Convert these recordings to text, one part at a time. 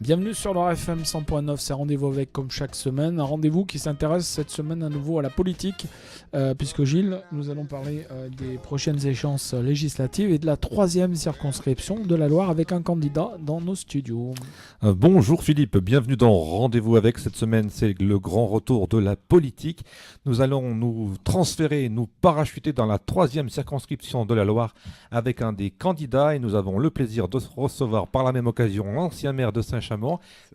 Bienvenue sur leur FM 100.9, c'est Rendez-vous avec comme chaque semaine. Un rendez-vous qui s'intéresse cette semaine à nouveau à la politique, puisque Gilles, nous allons parler des prochaines échéances législatives et de la troisième circonscription de la Loire avec un candidat dans nos studios. Bonjour Philippe, bienvenue dans Rendez-vous avec. Cette semaine, c'est le grand retour de la politique. Nous allons nous transférer, nous parachuter dans la troisième circonscription de la Loire avec un des candidats et nous avons le plaisir de recevoir par la même occasion l'ancien maire de Saint-Chamond,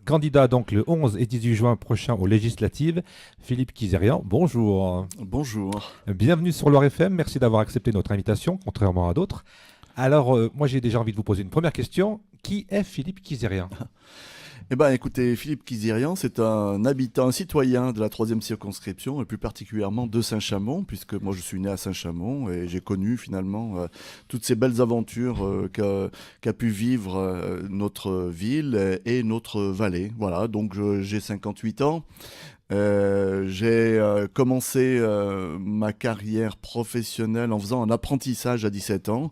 candidat donc le 11 et 18 juin prochain aux législatives, Philippe Kizerian. Bonjour. Bonjour. Bienvenue sur Loire FM, merci d'avoir accepté notre invitation, contrairement à d'autres. Alors, moi j'ai déjà envie de vous poser une première question. Qui est Philippe Kizerian ? Eh bien, écoutez, Philippe Kizerian, c'est un habitant, un citoyen de la troisième circonscription, et plus particulièrement de Saint-Chamond, puisque moi je suis né à Saint-Chamond, et j'ai connu finalement toutes ces belles aventures qu'a pu vivre notre ville et notre vallée. Voilà, donc j'ai 58 ans. J'ai commencé ma carrière professionnelle en faisant un apprentissage à 17 ans.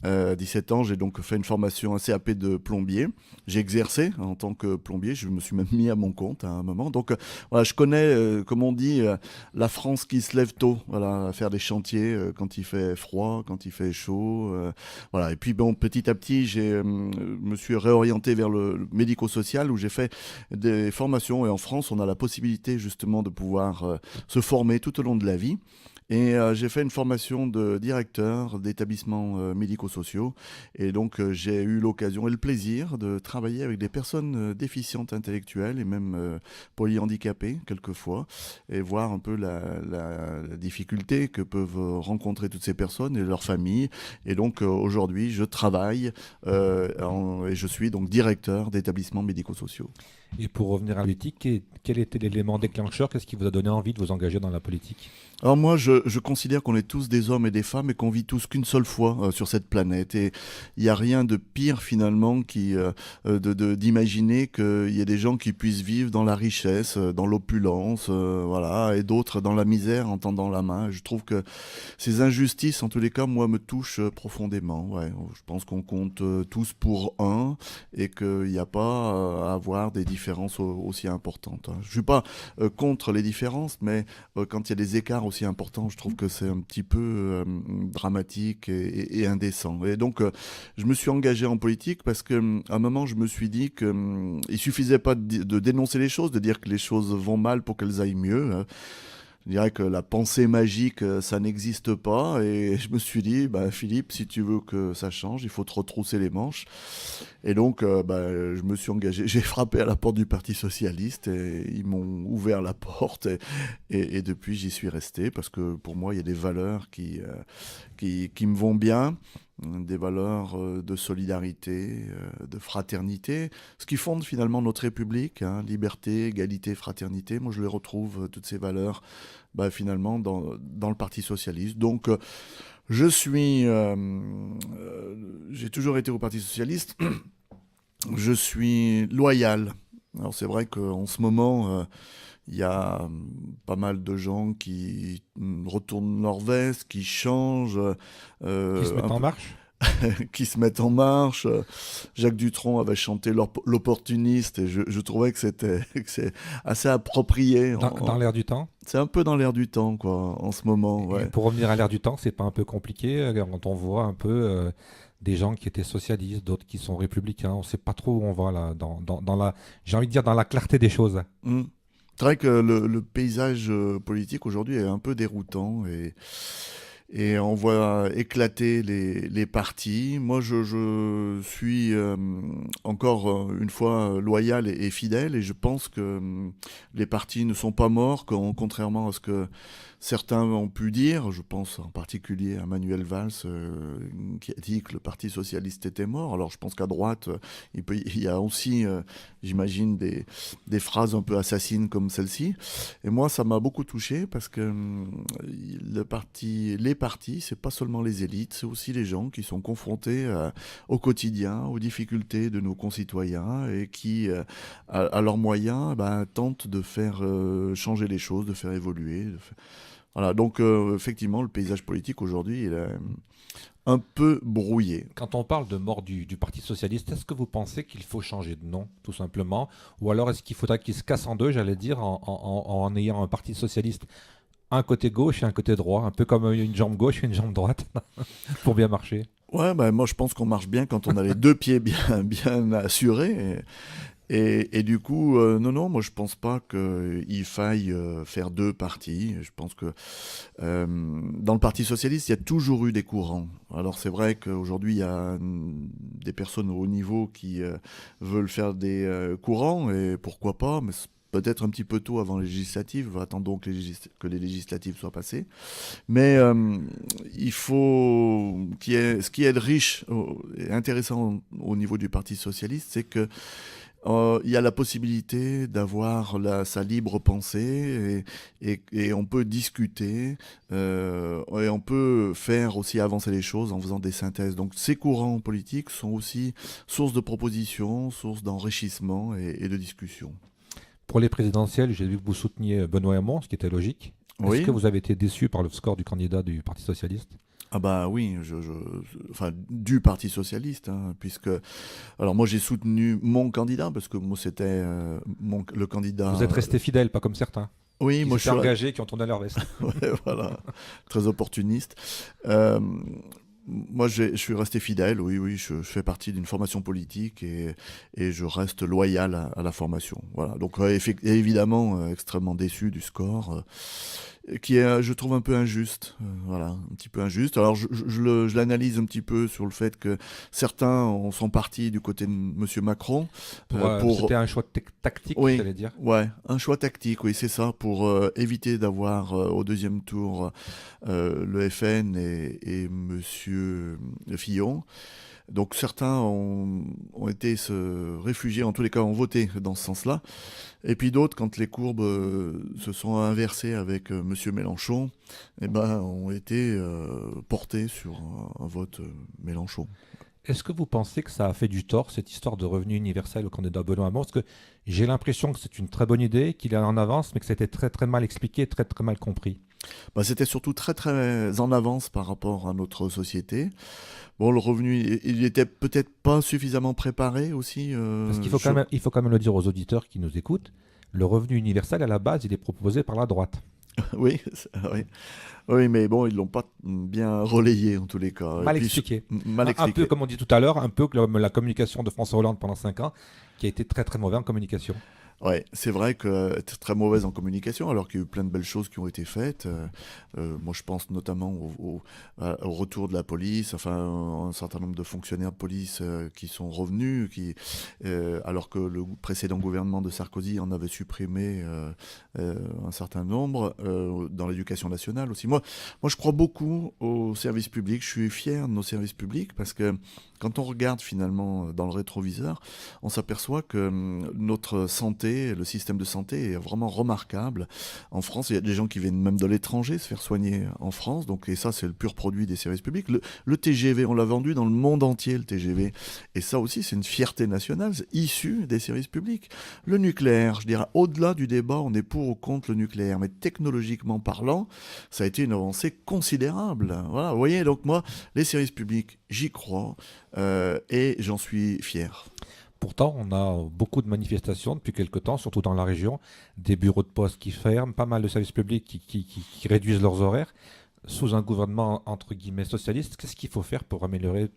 17 ans, j'ai donc fait une formation, un CAP de plombier. J'ai exercé en tant que plombier, je me suis même mis à mon compte à un moment. Donc voilà, je connais, comme on dit, la France qui se lève tôt, voilà, à faire des chantiers quand il fait froid, quand il fait chaud. Voilà. Et puis bon, petit à petit, me suis réorienté vers le médico-social où j'ai fait des formations. Et en France, on a la possibilité justement de pouvoir se former tout au long de la vie. Et j'ai fait une formation de directeur d'établissements médico-sociaux. Et donc, j'ai eu l'occasion et le plaisir de travailler avec des personnes déficientes intellectuelles et même polyhandicapées, quelquefois, et voir un peu la difficulté que peuvent rencontrer toutes ces personnes et leurs familles. Et donc, aujourd'hui, je travaille et je suis donc directeur d'établissements médico-sociaux. Et pour revenir à la politique, quel était l'élément déclencheur ? Qu'est-ce qui vous a donné envie de vous engager dans la politique ? Alors moi, je considère qu'on est tous des hommes et des femmes et qu'on vit tous qu'une seule fois sur cette planète. Et il n'y a rien de pire finalement d'imaginer qu'il y ait des gens qui puissent vivre dans la richesse, dans l'opulence, voilà, et d'autres dans la misère en tendant la main. Je trouve que ces injustices, en tous les cas, moi, me touchent profondément. Ouais. Je pense qu'on compte tous pour un et qu'il n'y a pas à avoir des différences aussi importantes. Je ne suis pas contre les différences, mais quand il y a des écarts aussi important, je trouve que c'est un petit peu dramatique et indécent. Et donc, je me suis engagé en politique parce qu'à un moment, je me suis dit qu'il suffisait pas de dénoncer les choses, de dire que les choses vont mal pour qu'elles aillent mieux. Je dirais que la pensée magique, ça n'existe pas. Et je me suis dit, Philippe, si tu veux que ça change, il faut te retrousser les manches. Et donc, je me suis engagé. J'ai frappé à la porte du Parti Socialiste et ils m'ont ouvert la porte. Et depuis, j'y suis resté parce que pour moi, il y a des valeurs qui me vont bien. Des valeurs de solidarité, de fraternité, ce qui fonde finalement notre République, hein, liberté, égalité, fraternité. Moi, je les retrouve, toutes ces valeurs, finalement, dans le Parti Socialiste. Donc, j'ai toujours été au Parti Socialiste. Je suis loyal. Alors, c'est vrai qu'en ce moment... il y a pas mal de gens qui retournent leur veste, qui changent. Qui se mettent en marche ? Qui se mettent en marche. Jacques Dutronc avait chanté l'opportuniste et je trouvais que c'est assez approprié. Dans l'air du temps ? C'est un peu dans l'air du temps, quoi, en ce moment. Ouais. Et pour revenir à l'air du temps, c'est pas un peu compliqué quand on voit un peu des gens qui étaient socialistes, d'autres qui sont républicains. On sait pas trop où on va là, j'ai envie de dire dans la clarté des choses. C'est vrai que le paysage politique aujourd'hui est un peu déroutant et on voit éclater les partis. Moi, je suis encore une fois loyal et fidèle et je pense que les partis ne sont pas morts, contrairement à ce que certains ont pu dire. Je pense en particulier à Manuel Valls qui a dit que le Parti socialiste était mort. Alors je pense qu'à droite, il y a aussi, j'imagine, des phrases un peu assassines comme celle-ci. Et moi, ça m'a beaucoup touché parce que les partis, c'est pas seulement les élites, c'est aussi les gens qui sont confrontés au quotidien, aux difficultés de nos concitoyens et qui, à leurs moyens, tentent de faire changer les choses, de faire évoluer. Voilà, donc effectivement, le paysage politique aujourd'hui, il est un peu brouillé. Quand on parle de mort du Parti Socialiste, est-ce que vous pensez qu'il faut changer de nom, tout simplement? Ou alors est-ce qu'il faudra qu'il se casse en deux, j'allais dire, en ayant un Parti Socialiste, un côté gauche et un côté droit, un peu comme une jambe gauche et une jambe droite, pour bien marcher? Ouais, bah, moi je pense qu'on marche bien quand on a les deux pieds bien assurés. Et du coup, non, moi je pense pas qu'il faille faire deux partis. Je pense que dans le Parti socialiste, il y a toujours eu des courants. Alors c'est vrai qu'aujourd'hui, il y a des personnes au haut niveau qui veulent faire des courants, et pourquoi pas, mais c'est peut-être un petit peu tôt avant les législatives. Attendons que les législatives soient passées. Mais il faut ce qui est riche et intéressant au niveau du Parti socialiste, c'est que il y a la possibilité d'avoir sa libre pensée, et on peut discuter, et on peut faire aussi avancer les choses en faisant des synthèses. Donc ces courants politiques sont aussi source de propositions, source d'enrichissement et de discussion. Pour les présidentielles, j'ai vu que vous souteniez Benoît Hamon, ce qui était logique. Est-ce Oui. que vous avez été déçu par le score du candidat du Parti Socialiste? Ah bah oui, enfin du Parti socialiste, hein, puisque alors moi j'ai soutenu mon candidat parce que moi c'était le candidat. Vous êtes resté fidèle, pas comme certains Oui, qui moi je s'étaient suis engagés, qui ont tourné leur veste. Ouais, voilà, très opportuniste. Euh, Moi, je suis resté fidèle, oui, je fais partie d'une formation politique, et je reste loyal à la formation. Voilà. Donc, évidemment, extrêmement déçu du score, qui est, je trouve, un peu injuste. Voilà, un petit peu injuste. Alors, je l'analyse un petit peu sur le fait que certains sont partis du côté de M. Macron. C'était un choix tactique, Oui, j'allais dire. ouais, un choix tactique, oui, c'est ça, pour éviter d'avoir au deuxième tour le FN et Monsieur Fillon. Donc certains ont été se réfugier, en tous les cas ont voté dans ce sens-là. Et puis d'autres, quand les courbes se sont inversées avec Monsieur Mélenchon, eh ben, ont été portés sur un vote Mélenchon. Est-ce que vous pensez que ça a fait du tort, cette histoire de revenu universel au candidat Benoît Hamon? Parce que j'ai l'impression que c'est une très bonne idée, qu'il est en avance, mais que c'était très très mal expliqué, très très mal compris. Bah, c'était surtout très très en avance par rapport à notre société. Bon, le revenu, il était peut-être pas suffisamment préparé aussi. Parce qu'il faut, il faut quand même le dire aux auditeurs qui nous écoutent, le revenu universel, à la base, il est proposé par la droite. Oui, oui. Oui, mais bon, ils l'ont pas bien relayé en tous les cas. Mal Et puis, expliqué. Mal expliqué. Un peu, comme on dit tout à l'heure, un peu comme la communication de François Hollande pendant 5 ans, qui a été très très mauvais en communication. Ouais, c'est vrai que très mauvaise en communication, alors qu'il y a eu plein de belles choses qui ont été faites. Moi, je pense notamment au retour de la police, enfin, un certain nombre de fonctionnaires de police qui sont revenus, alors que le précédent gouvernement de Sarkozy en avait supprimé un certain nombre, dans l'éducation nationale aussi. Moi, je crois beaucoup aux services publics. Je suis fier de nos services publics parce que quand on regarde finalement dans le rétroviseur, on s'aperçoit que notre santé, le système de santé est vraiment remarquable. En France, il y a des gens qui viennent même de l'étranger se faire soigner en France, donc, et ça c'est le pur produit des services publics. Le TGV, on l'a vendu dans le monde entier, le TGV. Et ça aussi, c'est une fierté nationale, c'est issu des services publics. Le nucléaire, je dirais, au-delà du débat, on est pour ou contre le nucléaire, mais technologiquement parlant, ça a été une avancée considérable. Voilà, vous voyez, donc moi, les services publics, j'y crois. Et j'en suis fier. Pourtant, on a beaucoup de manifestations depuis quelques temps, surtout dans la région, des bureaux de poste qui ferment, pas mal de services publics qui réduisent leurs horaires. Sous un gouvernement, entre guillemets, socialiste, qu'est-ce qu'il faut faire pour améliorer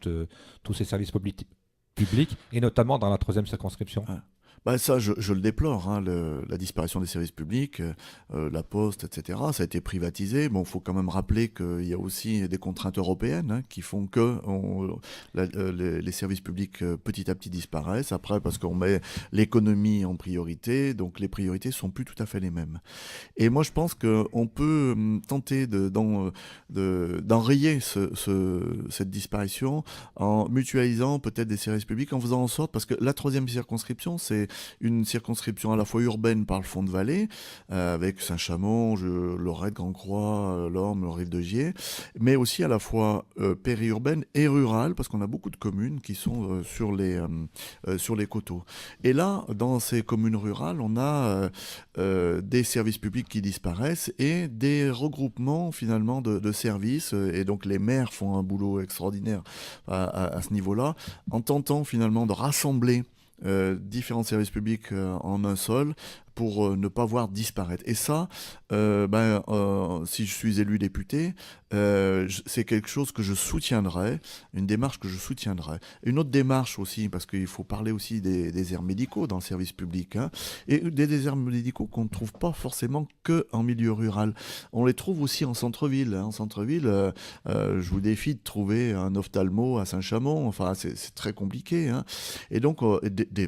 tous ces services publics, et notamment dans la 3e circonscription? Bah ça, je le déplore, hein, la disparition des services publics, la poste, etc. Ça a été privatisé. Bon, il faut quand même rappeler qu'il y a aussi des contraintes européennes, hein, qui font que les services publics petit à petit disparaissent. Après, parce qu'on met l'économie en priorité, donc les priorités sont plus tout à fait les mêmes. Et moi, je pense qu'on peut tenter d'enrayer cette disparition en mutualisant peut-être des services publics, en faisant en sorte, parce que la 3e circonscription, c'est une circonscription à la fois urbaine par le fond de vallée, avec Saint-Chamond, Lorette, Grand-Croix, Lorme, Rive de Gier, mais aussi à la fois périurbaine et rurale, parce qu'on a beaucoup de communes qui sont sur les coteaux. Et là, dans ces communes rurales, on a des services publics qui disparaissent et des regroupements finalement de services, et donc les maires font un boulot extraordinaire à ce niveau-là, en tentant finalement de rassembler différents services publics en un seul, pour ne pas voir disparaître. Et ça, si je suis élu député, c'est quelque chose que je soutiendrai, une démarche que je soutiendrai. Une autre démarche aussi, parce qu'il faut parler aussi des déserts médicaux dans le service public, hein, et des déserts médicaux qu'on ne trouve pas forcément qu'en milieu rural. On les trouve aussi en centre-ville. Hein. En centre-ville, je vous défie de trouver un ophtalmo à Saint-Chamond, enfin c'est très compliqué. Hein. Et donc,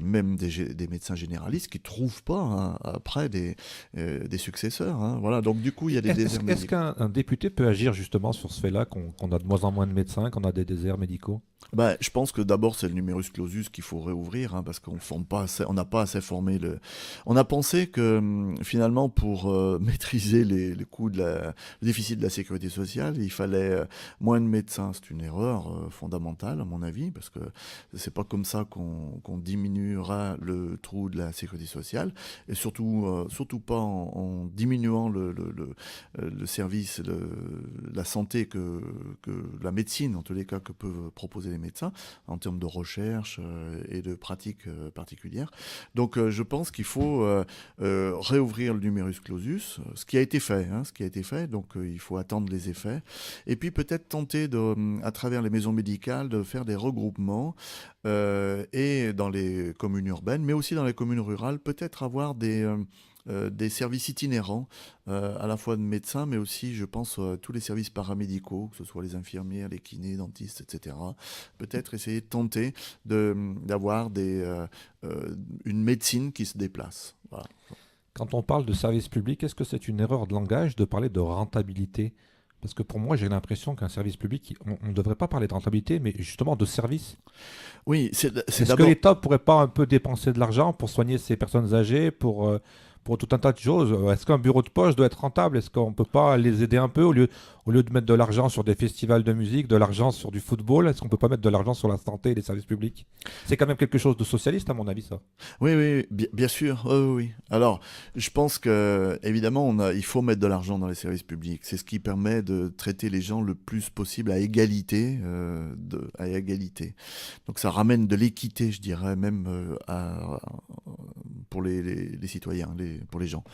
même des médecins généralistes qui ne trouvent pas, hein, après des successeurs. Hein. Voilà. Donc du coup, il y a des déserts médicaux. Est-ce qu'un député peut agir justement sur ce fait-là, qu'on a de moins en moins de médecins, qu'on a des déserts médicaux? Je pense que d'abord, c'est le numerus clausus qu'il faut réouvrir, hein, parce qu'on n'a pas assez formé On a pensé que finalement, pour maîtriser les coûts le déficit de la sécurité sociale, il fallait moins de médecins. C'est une erreur fondamentale, à mon avis, parce que c'est pas comme ça qu'on diminuera le trou de la sécurité sociale, et surtout pas en diminuant le service, la santé que la médecine, en tous les cas, que peuvent proposer les médecins en termes de recherche et de pratiques particulières. Donc je pense qu'il faut réouvrir le numerus clausus, ce qui a été fait, donc il faut attendre les effets, et puis peut-être tenter à travers les maisons médicales de faire des regroupements, et dans les communes urbaines, mais aussi dans les communes rurales, peut-être avoir des services itinérants, à la fois de médecins, mais aussi, je pense, tous les services paramédicaux, que ce soit les infirmières, les kinés, dentistes, etc. Peut-être essayer de tenter d'avoir une médecine qui se déplace. Voilà. Quand on parle de service public, est-ce que c'est une erreur de langage de parler de rentabilité? Parce que pour moi, j'ai l'impression qu'un service public, on ne devrait pas parler de rentabilité, mais justement de service. Oui, Est-ce que l'État ne pourrait pas un peu dépenser de l'argent pour soigner ces personnes âgées, pour tout un tas de choses? Est-ce qu'un bureau de poste doit être rentable? Est-ce qu'on ne peut pas les aider un peu au lieu de mettre de l'argent sur des festivals de musique, de l'argent sur du football? Est-ce qu'on ne peut pas mettre de l'argent sur la santé et les services publics? C'est quand même quelque chose de socialiste, à mon avis, ça. Oui, bien sûr. Oui. Alors, je pense que évidemment, il faut mettre de l'argent dans les services publics. C'est ce qui permet de traiter les gens le plus possible à égalité. Donc, ça ramène de l'équité, je dirais, même pour les citoyens, pour les gens.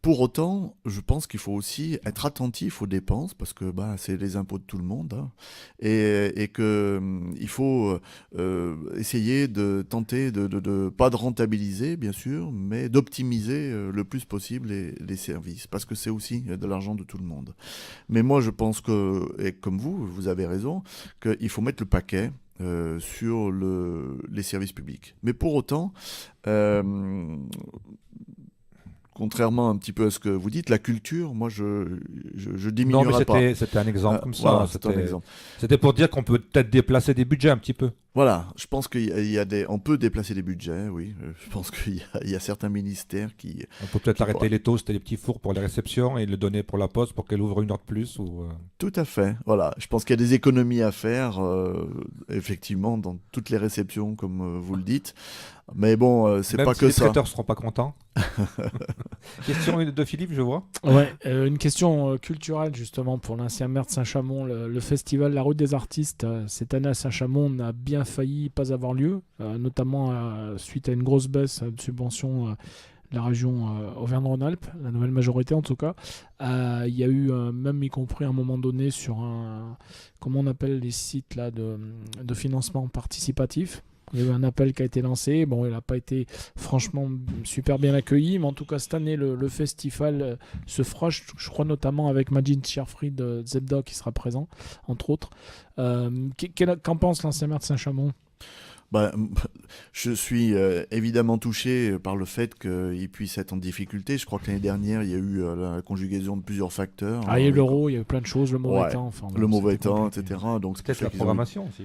Pour autant, je pense qu'il faut aussi être attentif aux dépenses, parce que c'est les impôts de tout le monde, hein, et qu'il faut essayer de tenter pas de rentabiliser, bien sûr, mais d'optimiser le plus possible les services, parce que c'est aussi de l'argent de tout le monde. Mais moi, je pense que, et comme vous avez raison, qu'il faut mettre le paquet sur les services publics. Mais pour autant, contrairement un petit peu à ce que vous dites, la culture, moi, je diminuerai pas. Non, mais c'était un exemple comme ça. Voilà, c'était un exemple. C'était pour dire qu'on peut peut-être déplacer des budgets un petit peu. Voilà, je pense on peut déplacer des budgets, oui. Je pense qu'il y a certains ministères qui... On peut peut-être arrêter les toasts et les petits fours pour les réceptions et le donner pour la poste pour qu'elle ouvre une heure de plus. Tout à fait, voilà. Je pense qu'il y a des économies à faire, effectivement, dans toutes les réceptions, comme vous le dites. Mais bon, c'est pas que ça. Les traiteurs ne seront pas contents. Question de Philippe, je vois. Ouais, une question culturelle justement pour l'ancien maire de Saint-Chamond. Le festival La Route des Artistes, cette année à Saint-Chamond, n'a bien failli pas avoir lieu, notamment suite à une grosse baisse de subventions de la région Auvergne-Rhône-Alpes, la nouvelle majorité en tout cas. Il y a eu même y compris à un moment donné sur comment on appelle les sites là, de financement participatif. Il y a eu un appel qui a été lancé. Bon, il n'a pas été franchement super bien accueilli, mais en tout cas, cette année, le festival se fera, je crois notamment avec Majid Cherfri de Zebda qui sera présent, entre autres. Qu'en pense l'ancien maire de Saint-Chamond ? Je suis évidemment touché par le fait qu'il puisse être en difficulté. Je crois que l'année dernière, il y a eu la conjugaison de plusieurs facteurs. Il y a eu l'euro, il y a eu plein de choses, le mauvais temps. Le mauvais temps, etc. Donc, peut-être la programmation aussi.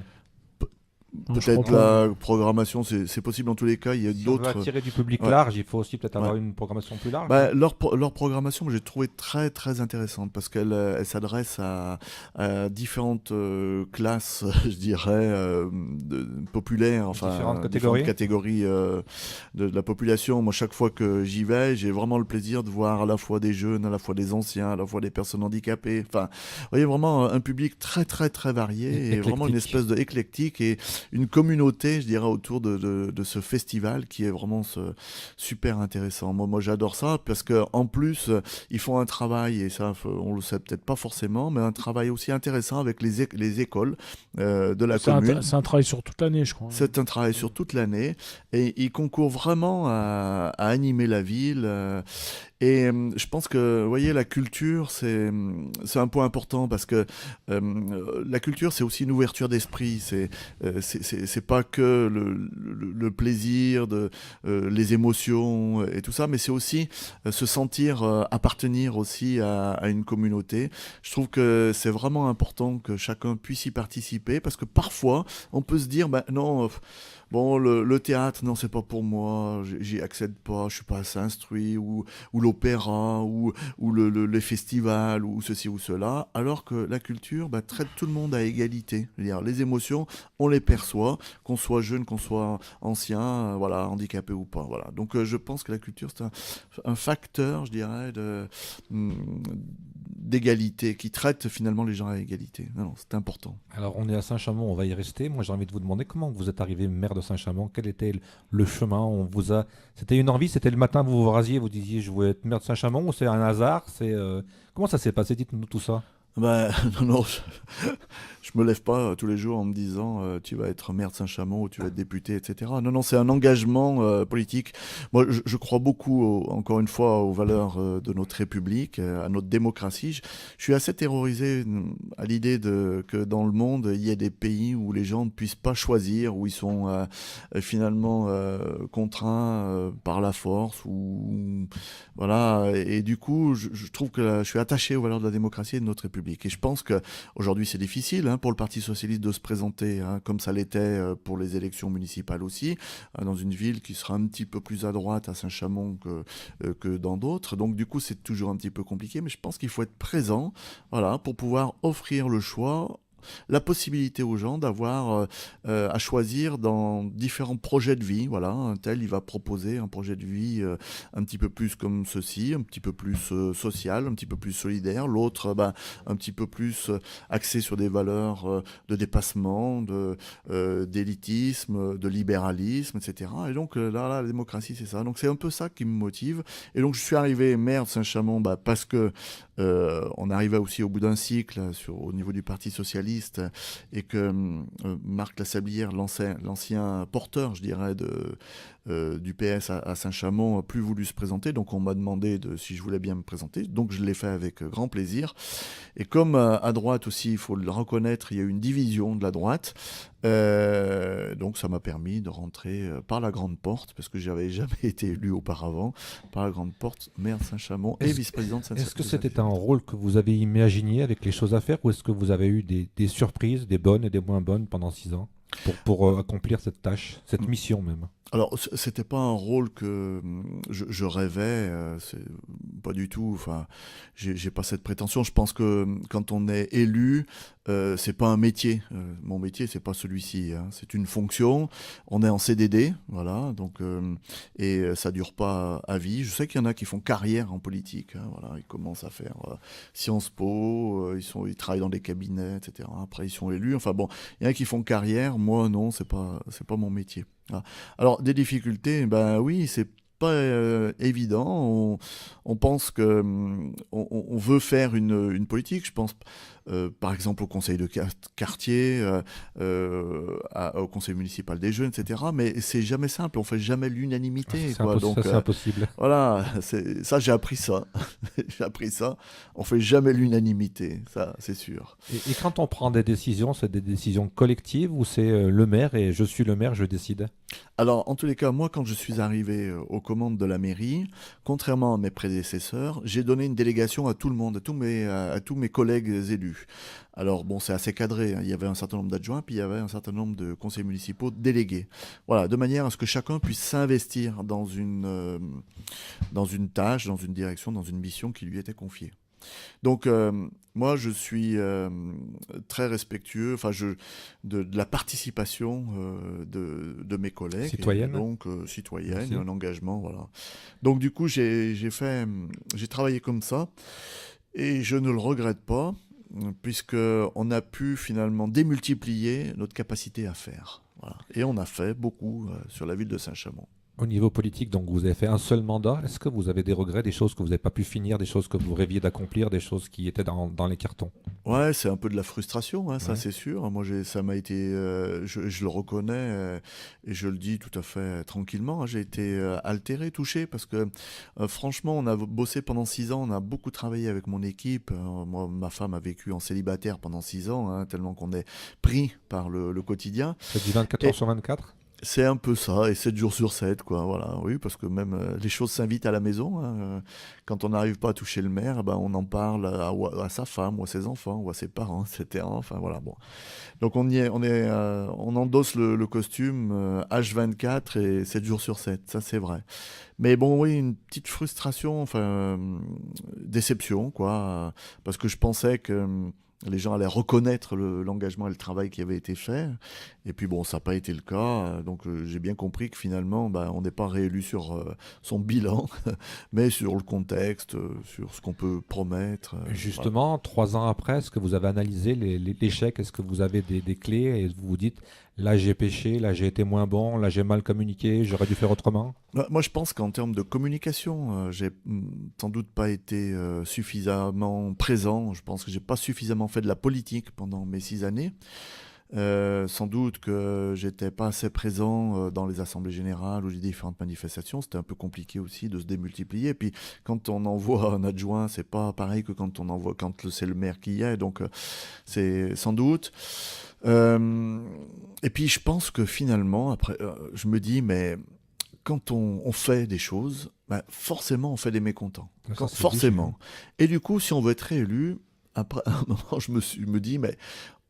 Peut-être la programmation, c'est possible en tous les cas. Il y a Si on veut d'autres. attirer du public Ouais. large, il faut aussi peut-être avoir Ouais. une programmation plus large. Bah, leur programmation, j'ai trouvé très très intéressante parce qu'elle s'adresse à différentes classes, je dirais, populaires, enfin Différentes catégories de la population. Moi, chaque fois que j'y vais, j'ai vraiment le plaisir de voir à la fois des jeunes, à la fois des anciens, à la fois des personnes handicapées. Enfin, vous voyez vraiment un public très très très varié et vraiment une espèce de éclectique et une communauté, je dirais, autour de ce festival qui est vraiment super intéressant. Moi, j'adore ça parce que en plus, ils font un travail, et ça, on le sait peut-être pas forcément, mais un travail aussi intéressant avec les écoles de la commune. C'est un travail sur toute l'année, je crois. C'est un travail sur toute l'année et ils concourent vraiment à animer la ville. Et je pense que, vous voyez, la culture, c'est un point important parce que la culture, c'est aussi une ouverture d'esprit. C'est pas que le plaisir, les émotions et tout ça, mais c'est aussi se sentir appartenir aussi à une communauté. Je trouve que c'est vraiment important que chacun puisse y participer parce que parfois, on peut se dire, ben non, bon, le théâtre, non, c'est pas pour moi, j'y accède pas, je suis pas assez instruit, ou l'opéra, ou les festivals, ou ceci ou cela, alors que la culture traite tout le monde à égalité. Je veux dire, les émotions, on les perçoit, qu'on soit jeune, qu'on soit ancien, voilà, handicapé ou pas. Voilà. Donc je pense que la culture, c'est un facteur, je dirais, d'égalité, qui traite finalement les gens à égalité. Non, c'est important. Alors, on est à Saint-Chamond, on va y rester. Moi, j'ai envie de vous demander comment vous êtes arrivé maire de Saint-Chamond. Quel était le chemin? C'était une envie, c'était le matin, vous vous rasiez, vous disiez je veux être maire de Saint-Chamond, ou c'est un hasard? Comment ça s'est passé? Dites-nous tout ça. Non, je me lève pas tous les jours en me disant tu vas être maire de Saint-Chamond ou tu vas être député, etc. Non, c'est un engagement politique. Moi, je crois beaucoup, encore une fois, aux valeurs de notre République, à notre démocratie. Je suis assez terrorisé à l'idée que dans le monde, il y ait des pays où les gens ne puissent pas choisir, où ils sont finalement contraints par la force. Voilà. Et du coup, je trouve que je suis attaché aux valeurs de la démocratie et de notre République. Et je pense qu'aujourd'hui, c'est difficile pour le Parti socialiste de se présenter, comme ça l'était pour les élections municipales aussi, dans une ville qui sera un petit peu plus à droite à Saint-Chamond que dans d'autres. Donc du coup, c'est toujours un petit peu compliqué, mais je pense qu'il faut être présent, voilà, pour pouvoir offrir le choix, la possibilité aux gens d'avoir à choisir dans différents projets de vie. Voilà, un tel, il va proposer un projet de vie un petit peu plus comme ceci, un petit peu plus social, un petit peu plus solidaire. L'autre, un petit peu plus axé sur des valeurs de dépassement, d'élitisme, de libéralisme, etc. Et donc là, la démocratie, c'est ça. Donc c'est un peu ça qui me motive. Et donc je suis arrivé maire de Saint-Chamond parce que on arrivait aussi au bout d'un cycle au niveau du Parti socialiste et que Marc Lassablière, l'ancien porteur, je dirais, du PS à Saint-Chamond, n'a plus voulu se présenter. Donc on m'a demandé si je voulais bien me présenter. Donc je l'ai fait avec grand plaisir. Et comme à droite aussi, il faut le reconnaître, il y a eu une division de la droite. Donc ça m'a permis de rentrer par la grande porte, parce que j'avais jamais été élu auparavant, par la grande porte, maire de Saint-Chamond et vice-président de Saint-Chamond. Est-ce que c'était un rôle que vous avez imaginé avec les choses à faire, ou est-ce que vous avez eu des surprises, des bonnes et des moins bonnes pendant 6 ans pour accomplir cette tâche, cette mission même? Alors, c'était pas un rôle que je rêvais, c'est pas du tout. Enfin, j'ai pas cette prétention. Je pense que quand on est élu, c'est pas un métier. Mon métier, c'est pas celui-ci. C'est une fonction. On est en CDD, voilà. Donc, et ça dure pas à vie. Je sais qu'il y en a qui font carrière en politique. Voilà, ils commencent à faire Sciences Po, ils travaillent dans des cabinets, etc. Après, ils sont élus. Enfin bon, il y en a qui font carrière. Moi, non, c'est pas mon métier. Alors, des difficultés, oui, c'est pas évident. On pense que on veut faire une politique. Je pense, par exemple, au conseil de quartier, au conseil municipal des jeunes, etc. Mais c'est jamais simple. On fait jamais l'unanimité. Donc, c'est impossible. Voilà, ça, j'ai appris ça. J'ai appris ça. On fait jamais l'unanimité, ça, c'est sûr. Et quand on prend des décisions, c'est des décisions collectives ou c'est le maire et je suis le maire, je décide? Alors, en tous les cas, moi, quand je suis arrivé aux commandes de la mairie, contrairement à mes prédécesseurs, j'ai donné une délégation à tout le monde, à tous mes collègues élus. Alors, bon, c'est assez cadré, hein. Il y avait un certain nombre d'adjoints, puis il y avait un certain nombre de conseillers municipaux délégués. Voilà, de manière à ce que chacun puisse s'investir dans une tâche, dans une direction, dans une mission qui lui était confiée. Donc, moi, je suis très respectueux de la participation de mes collègues. Citoyenne. Et donc, citoyenne, Merci. un engagement, voilà. Donc, du coup, j'ai travaillé comme ça et je ne le regrette pas, puisqu'on a pu finalement démultiplier notre capacité à faire. Voilà. Et on a fait beaucoup sur la ville de Saint-Chamond. Au niveau politique, donc vous avez fait un seul mandat. Est-ce que vous avez des regrets, des choses que vous n'avez pas pu finir, des choses que vous rêviez d'accomplir, des choses qui étaient dans les cartons? Ouais, c'est un peu de la frustration, hein, ça Ouais. c'est sûr. Moi, ça m'a été, je le reconnais et je le dis tout à fait tranquillement, hein. J'ai été altéré, touché parce que franchement, on a bossé pendant 6 ans, on a beaucoup travaillé avec mon équipe. Moi, ma femme a vécu en célibataire pendant 6 ans, hein, tellement qu'on est pris par le quotidien. C'est du 24 heures sur 24? C'est un peu ça, et 7 jours sur 7, quoi, voilà, oui, parce que même les choses s'invitent à la maison, hein. Quand on n'arrive pas à toucher le maire, eh ben, on en parle à sa femme, ou à ses enfants, ou à ses parents, etc. Enfin, voilà, bon. Donc on endosse le costume H24 et 7 jours sur 7, ça c'est vrai. Mais bon, oui, une petite frustration, enfin, déception, quoi, parce que je pensais que les gens allaient reconnaître l'engagement et le travail qui avait été fait. Et puis bon, ça n'a pas été le cas. Donc j'ai bien compris que finalement, on n'est pas réélu sur son bilan, mais sur le contexte, sur ce qu'on peut promettre. Justement, 3 ans après, est-ce que vous avez analysé l'échec? Est-ce que vous avez des clés et vous vous dites, là j'ai péché, là j'ai été moins bon, là j'ai mal communiqué, j'aurais dû faire autrement? Moi, je pense qu'en termes de communication, j'ai sans doute pas été suffisamment présent. Je pense que j'ai pas suffisamment fait de la politique pendant mes 6 années. Sans doute que j'étais pas assez présent dans les assemblées générales ou les différentes manifestations. C'était un peu compliqué aussi de se démultiplier. Et puis quand on envoie un adjoint, c'est pas pareil que quand c'est le maire qui y est. Donc c'est sans doute. Et puis je pense que finalement, après, je me dis, mais quand on fait des choses, forcément on fait des mécontents. Ça, c'est Forcément. Et du coup, si on veut être réélu, après un moment, je me dis, mais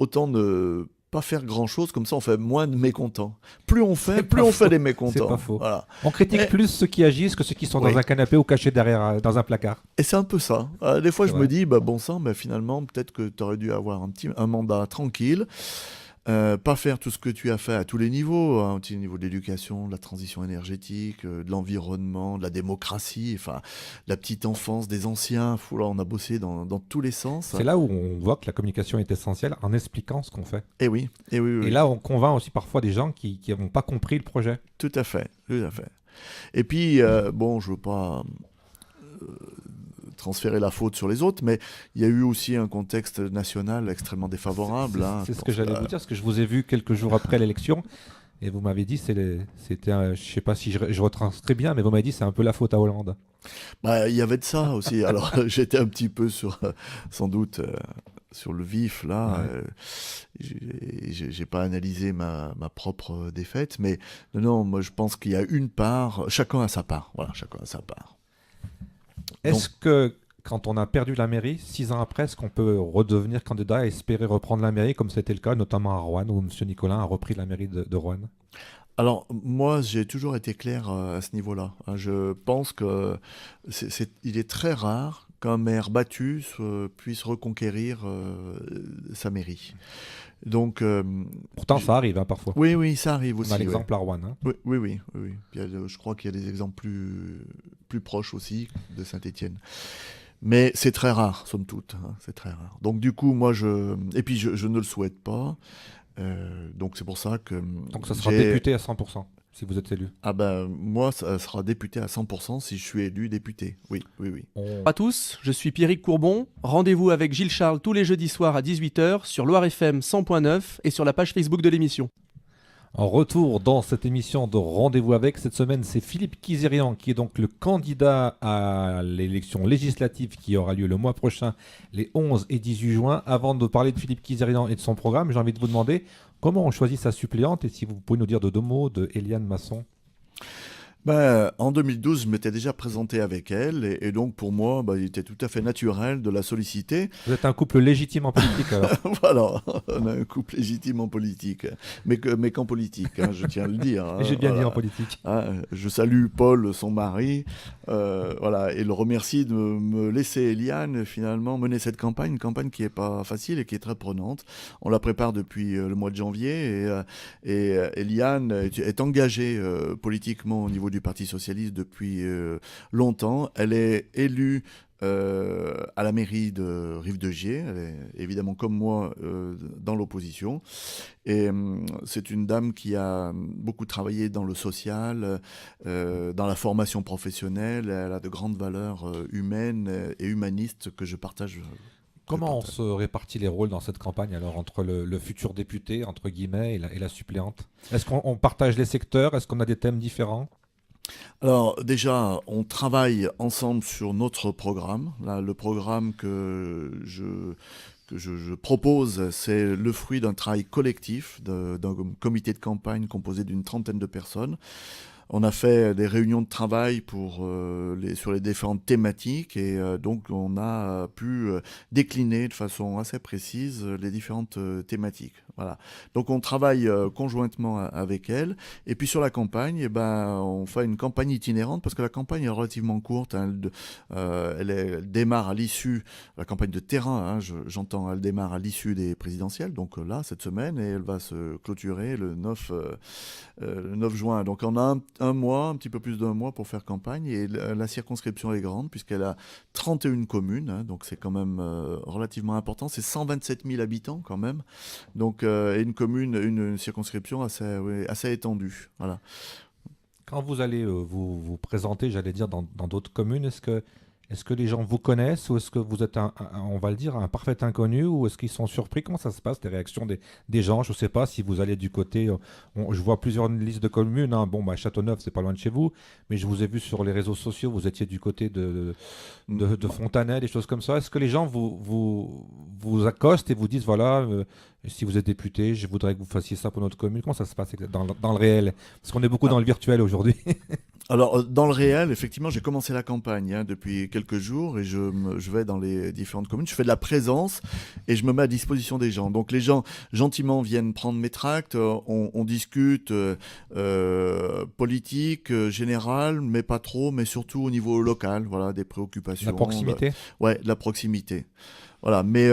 autant ne pas faire grand-chose, comme ça on fait moins de mécontents. Plus on fait, plus on fait des mécontents. C'est pas faux. Voilà. On critique plus ceux qui agissent que ceux qui sont Oui. dans un canapé ou cachés derrière dans un placard. Et c'est un peu ça. Des fois, C'est je me dis, bon sang, finalement, peut-être que tu aurais dû avoir un mandat tranquille. Pas faire tout ce que tu as fait à tous les niveaux, hein, au niveau de l'éducation, de la transition énergétique, de l'environnement, de la démocratie, enfin, la petite enfance des anciens. Là, on a bossé dans tous les sens. C'est là où on voit que la communication est essentielle en expliquant ce qu'on fait. Et oui, oui. Et là, on convainc aussi parfois des gens qui n'ont pas compris le projet. Tout à fait, tout à fait. Et puis, bon, je veux pas transférer la faute sur les autres, mais il y a eu aussi un contexte national extrêmement défavorable. C'est ce que j'allais vous dire, parce que je vous ai vu quelques jours après l'élection, et vous m'avez dit, je sais pas si je retranscris bien, mais vous m'avez dit c'est un peu la faute à Hollande. Il y avait de ça aussi. Alors j'étais un petit peu sans doute sur le vif là. Ouais. J'ai pas analysé ma propre défaite, mais non, moi je pense qu'il y a une part. Chacun a sa part. Voilà, chacun a sa part. Est-ce que quand on a perdu la mairie, 6 ans après, est-ce qu'on peut redevenir candidat et espérer reprendre la mairie, comme c'était le cas notamment à Roanne, où M. Nicolin a repris la mairie de Roanne? Alors, moi, j'ai toujours été clair à ce niveau-là. Je pense que il est très rare qu'un maire battu puisse reconquérir sa mairie. Donc, pourtant, ça arrive parfois. Oui, ça arrive aussi. On a l'exemple à Roanne. Hein. Oui. Je crois qu'il y a des exemples plus proches aussi de Saint-Étienne. Mais c'est très rare, somme toute. Hein, c'est très rare. Donc, du coup, moi, je ne le souhaite pas. Donc, c'est pour ça que... Donc, ça sera député à 100%, si vous êtes élu. Moi, ça sera député à 100% si je suis élu député. Oui. Bonjour à tous, je suis Pierrick Courbon. Rendez-vous avec Gilles Charles tous les jeudis soirs à 18h sur Loire FM 100.9 et sur la page Facebook de l'émission. En retour dans cette émission de Rendez-vous avec, cette semaine, c'est Philippe Kizirian qui est donc le candidat à l'élection législative qui aura lieu le mois prochain, les 11 et 18 juin. Avant de parler de Philippe Kizirian et de son programme, j'ai envie de vous demander Comment on choisit sa suppléante et si vous pouvez nous dire de 2 mots de Eliane Masson? En 2012, je m'étais déjà présenté avec elle et donc pour moi, il était tout à fait naturel de la solliciter. Vous êtes un couple légitime en politique alors. Voilà, on a un couple légitime en politique, mais qu'en politique, je tiens à le dire. Et j'ai bien dit en politique. Je salue Paul, son mari, et le remercie de me laisser Eliane finalement mener cette campagne, une campagne qui n'est pas facile et qui est très prenante. On la prépare depuis le mois de janvier et Eliane est engagée politiquement au niveau du Parti socialiste depuis longtemps. Elle est élue à la mairie de Rive-de-Gier. Elle est évidemment comme moi dans l'opposition. Et c'est une dame qui a beaucoup travaillé dans le social, dans la formation professionnelle. Elle a de grandes valeurs humaines et humanistes que je partage. Comment on se répartit les rôles dans cette campagne alors entre le futur député, entre guillemets, et la suppléante? Est-ce qu'on partage les secteurs? Est-ce qu'on a des thèmes différents? Alors déjà, on travaille ensemble sur notre programme. Là, le programme que je propose, c'est le fruit d'un travail collectif, d'un comité de campagne composé d'une 30aine de personnes. On a fait des réunions de travail sur les différentes thématiques et donc on a pu décliner de façon assez précise les différentes thématiques. Voilà. Donc on travaille conjointement avec elle. Et puis sur la campagne, on fait une campagne itinérante parce que la campagne est relativement courte. Elle démarre à l'issue, la campagne de terrain, j'entends, elle démarre à l'issue des présidentielles, donc là, cette semaine, et elle va se clôturer le 9 juin. Donc on a un mois, un petit peu plus d'un mois pour faire campagne. Et la circonscription est grande puisqu'elle a 31 communes, donc c'est quand même relativement important. C'est 127 000 habitants quand même. Donc et une circonscription assez étendue. Voilà. Quand vous allez vous présenter, j'allais dire, dans d'autres communes, est-ce que les gens vous connaissent ou est-ce que vous êtes, on va le dire, un parfait inconnu ou est-ce qu'ils sont surpris? Comment ça se passe, les réactions des gens? Je ne sais pas si vous allez du côté... je vois plusieurs listes de communes. Châteauneuf, c'est pas loin de chez vous, mais je vous ai vu sur les réseaux sociaux, vous étiez du côté de Fontanay, des choses comme ça. Est-ce que les gens vous accostent et vous disent, voilà, si vous êtes député, je voudrais que vous fassiez ça pour notre commune? Comment ça se passe dans le réel? Parce qu'on est beaucoup dans le virtuel aujourd'hui. Alors, dans le réel, effectivement, j'ai commencé la campagne depuis quelques jours et je vais dans les différentes communes. Je fais de la présence et je me mets à disposition des gens. Donc, les gens, gentiment, viennent prendre mes tracts. On discute politique, générale, mais pas trop, mais surtout au niveau local. Voilà, des préoccupations. La proximité? Ouais, de la proximité. Voilà, mais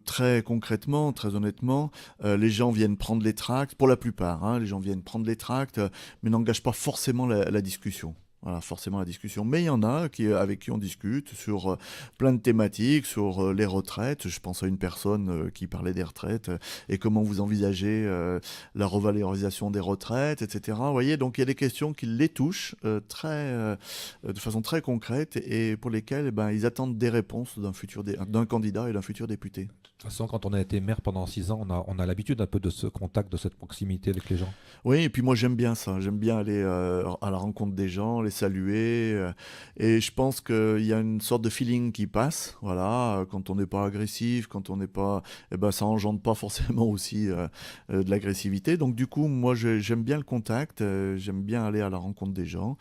très concrètement, très honnêtement, les gens viennent prendre les tracts, pour la plupart, les gens viennent prendre les tracts, mais n'engagent pas forcément la discussion. Voilà, forcément la discussion. Mais il y en a avec qui on discute sur plein de thématiques, sur les retraites. Je pense à une personne qui parlait des retraites et comment vous envisagez la revalorisation des retraites, etc. Vous voyez, donc il y a des questions qui les touchent de façon très concrète et pour lesquelles ils attendent des réponses d'un candidat et d'un futur député. De toute façon, quand on a été maire pendant 6 ans, on a l'habitude un peu de ce contact, de cette proximité avec les gens. Oui, et puis moi j'aime bien ça. J'aime bien aller à la rencontre des gens, les saluer. Et je pense qu'il y a une sorte de feeling qui passe. Voilà, quand on n'est pas agressif, quand on n'est pas... ça engendre pas forcément aussi de l'agressivité. Donc du coup, moi j'aime bien le contact. J'aime bien aller à la rencontre des gens.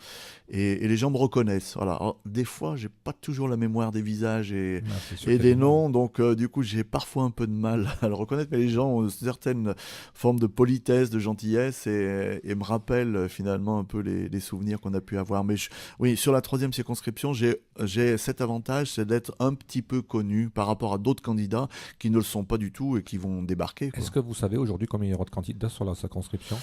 Et les gens me reconnaissent. Voilà. Alors, des fois, j'ai pas toujours la mémoire des visages et des noms. Donc du coup, j'ai parfois un peu de mal à le reconnaître, mais les gens ont une certaine forme de politesse, de gentillesse et me rappellent finalement un peu les souvenirs qu'on a pu avoir. Mais oui, sur la 3e circonscription, j'ai cet avantage, c'est d'être un petit peu connu par rapport à d'autres candidats qui ne le sont pas du tout et qui vont débarquer. Est-ce que vous savez aujourd'hui combien il y aura de candidats sur la circonscription?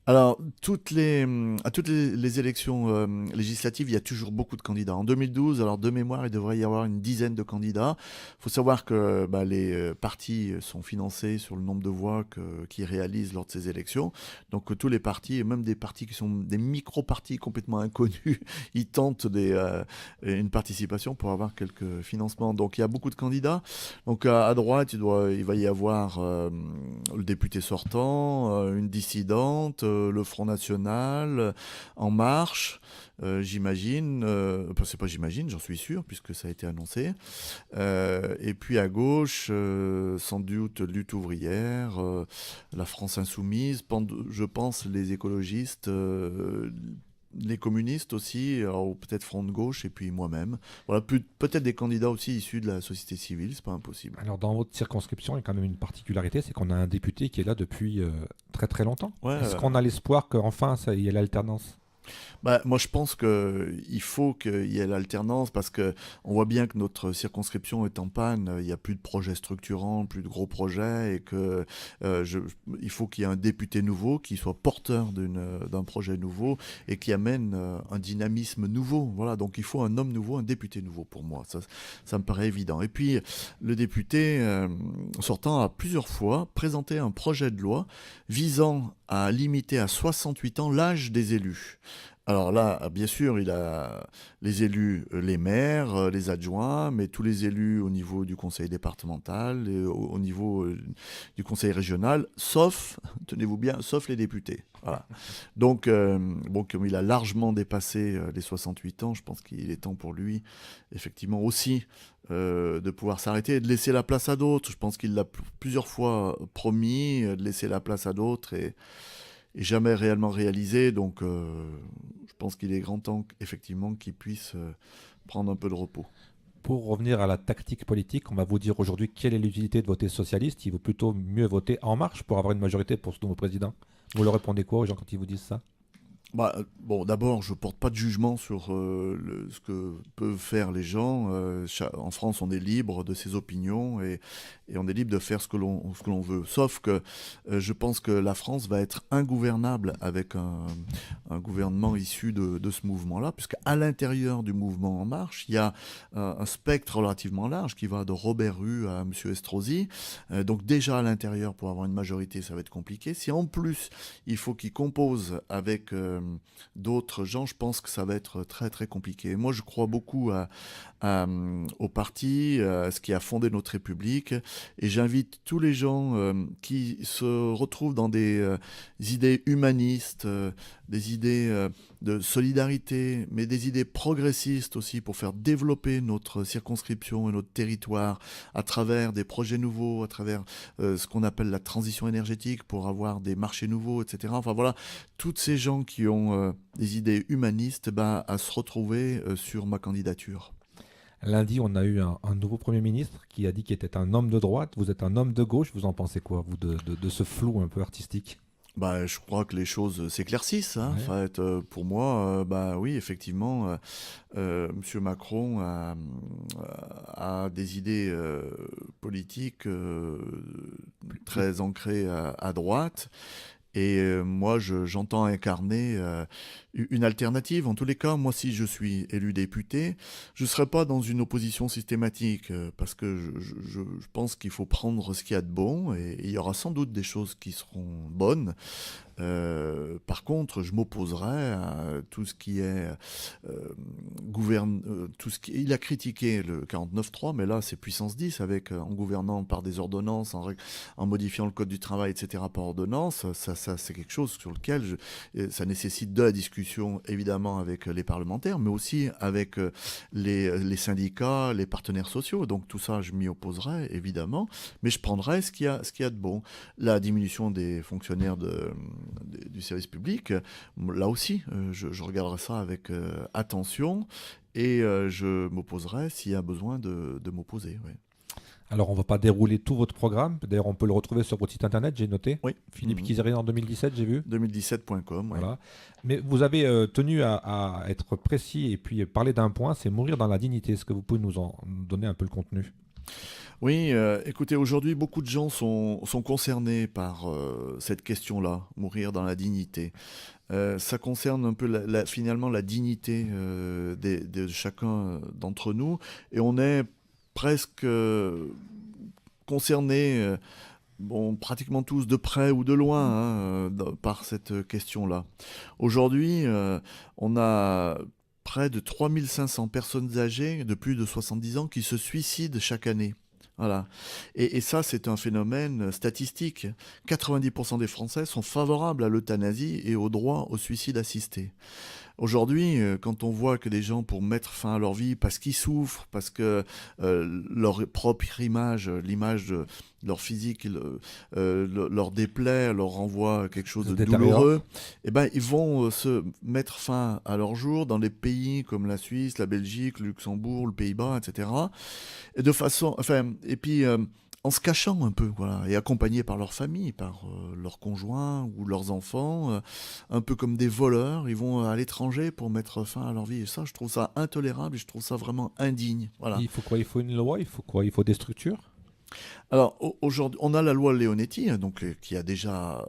Alors, à toutes les élections législatives, il y a toujours beaucoup de candidats. En 2012, alors de mémoire, il devrait y avoir une dizaine de candidats. Il faut savoir que les partis sont financés sur le nombre de voix qu'ils réalisent lors de ces élections. Donc, tous les partis, même des partis qui sont des micro-partis complètement inconnus, ils tentent une participation pour avoir quelques financements. Donc, il y a beaucoup de candidats. Donc, à droite, il va y avoir le député sortant, une dissidente, le Front National, En Marche, j'imagine, c'est pas j'imagine, j'en suis sûr, puisque ça a été annoncé. Et puis à gauche, sans doute Lutte ouvrière, la France insoumise, je pense les écologistes, les communistes aussi, ou peut-être Front de gauche, et puis moi-même. Voilà, peut-être des candidats aussi issus de la société civile, c'est pas impossible. Alors dans votre circonscription, il y a quand même une particularité, c'est qu'on a un député qui est là depuis très très longtemps. Ouais, Est-ce qu'on a l'espoir qu'enfin il y ait l'alternance? moi, je pense qu'il faut qu'il y ait l'alternance parce qu'on voit bien que notre circonscription est en panne. Il n'y a plus de projets structurants, plus de gros projets et il faut qu'il y ait un député nouveau qui soit porteur d'un projet nouveau et qui amène un dynamisme nouveau. Voilà, donc il faut un homme nouveau, un député nouveau pour moi. Ça me paraît évident. Et puis, le député sortant a plusieurs fois présenté un projet de loi visant à limiter à 68 ans l'âge des élus. Alors là, bien sûr, il a les élus, les maires, les adjoints, mais tous les élus au niveau du conseil départemental, et au niveau du conseil régional, sauf, tenez-vous bien, sauf les députés. Voilà. Donc, comme il a largement dépassé les 68 ans, je pense qu'il est temps pour lui, effectivement aussi, de pouvoir s'arrêter et de laisser la place à d'autres. Je pense qu'il l'a plusieurs fois promis, de laisser la place à d'autres et jamais réellement réalisé. Donc, je pense qu'il est grand temps, effectivement, qu'il puisse prendre un peu de repos. Pour revenir à la tactique politique, on va vous dire aujourd'hui quelle est l'utilité de voter socialiste. Il vaut plutôt mieux voter En Marche pour avoir une majorité pour ce nouveau président. Vous leur répondez quoi aux gens quand ils vous disent ça? D'abord, je ne porte pas de jugement sur ce que peuvent faire les gens. En France, on est libre de ses opinions et on est libre de faire ce que l'on veut. Sauf que je pense que la France va être ingouvernable avec un gouvernement issu de ce mouvement-là, puisqu'à l'intérieur du mouvement En Marche, il y a un spectre relativement large qui va de Robert Rue à M. Estrosi. Donc déjà à l'intérieur, pour avoir une majorité, ça va être compliqué. Si en plus, il faut qu'il compose avec d'autres gens, je pense que ça va être très très compliqué. Moi, je crois beaucoup au parti, à ce qui a fondé notre République, et j'invite tous les gens qui se retrouvent dans des idées humanistes, des idées de solidarité, mais des idées progressistes aussi pour faire développer notre circonscription et notre territoire à travers des projets nouveaux, à travers ce qu'on appelle la transition énergétique pour avoir des marchés nouveaux, etc. Enfin voilà, toutes ces gens qui ont des idées humanistes, à se retrouver sur ma candidature. Lundi, on a eu un nouveau Premier ministre qui a dit qu'il était un homme de droite. Vous êtes un homme de gauche. Vous en pensez quoi, vous, de ce flou un peu artistique? Je crois que les choses s'éclaircissent. Hein. Ouais. En fait, pour moi, oui, effectivement, M. Macron a des idées politiques très ancrées à droite. Et moi, j'entends incarner une alternative. En tous les cas, moi, si je suis élu député, je ne serai pas dans une opposition systématique parce que je pense qu'il faut prendre ce qu'il y a de bon et il y aura sans doute des choses qui seront bonnes. Par contre, je m'opposerai à tout ce qui est il a critiqué le 49.3, mais là, c'est puissance 10 avec en gouvernant par des ordonnances, en modifiant le code du travail, etc. par ordonnance. Ça, c'est quelque chose sur lequel ça nécessite de la discussion, évidemment, avec les parlementaires, mais aussi avec les syndicats, les partenaires sociaux. Donc tout ça, je m'y opposerai, évidemment, mais je prendrai ce qu'il y a de bon. La diminution des fonctionnaires du service public, là aussi, je regarderai ça avec attention et je m'opposerai s'il y a besoin de m'opposer. Oui. Alors, on ne va pas dérouler tout votre programme. D'ailleurs, on peut le retrouver sur votre site internet, j'ai noté. Oui. Philippe Kizerine en 2017, j'ai vu. 2017.com. Voilà. Mais vous avez tenu à être précis et puis parler d'un point, c'est mourir dans la dignité. Est-ce que vous pouvez nous en donner un peu le contenu? Oui, écoutez, aujourd'hui, beaucoup de gens sont concernés par cette question-là, mourir dans la dignité. Ça concerne un peu finalement la dignité de chacun d'entre nous, et on est presque concernés, pratiquement tous de près ou de loin, par cette question-là. Aujourd'hui, on a près de 3500 personnes âgées de plus de 70 ans qui se suicident chaque année. Voilà. Et ça, c'est un phénomène statistique. 90% des Français sont favorables à l'euthanasie et au droit au suicide assisté. Aujourd'hui, quand on voit que des gens, pour mettre fin à leur vie, parce qu'ils souffrent, parce que leur propre image, l'image de leur physique, leur déplaît, leur renvoie quelque chose de douloureux, eh ben, ils vont se mettre fin à leur jour dans des pays comme la Suisse, la Belgique, le Luxembourg, le Pays-Bas, etc. Et de façon, enfin, et puis en se cachant un peu, voilà, et accompagnés par leur famille, par leurs conjoints ou leurs enfants, un peu comme des voleurs, ils vont à l'étranger pour mettre fin à leur vie. Et ça, je trouve ça intolérable et je trouve ça vraiment indigne. Voilà. Il faut quoi? Il faut une loi? Il faut quoi? Il faut des structures? Alors aujourd'hui, on a la loi Leonetti, donc qui est déjà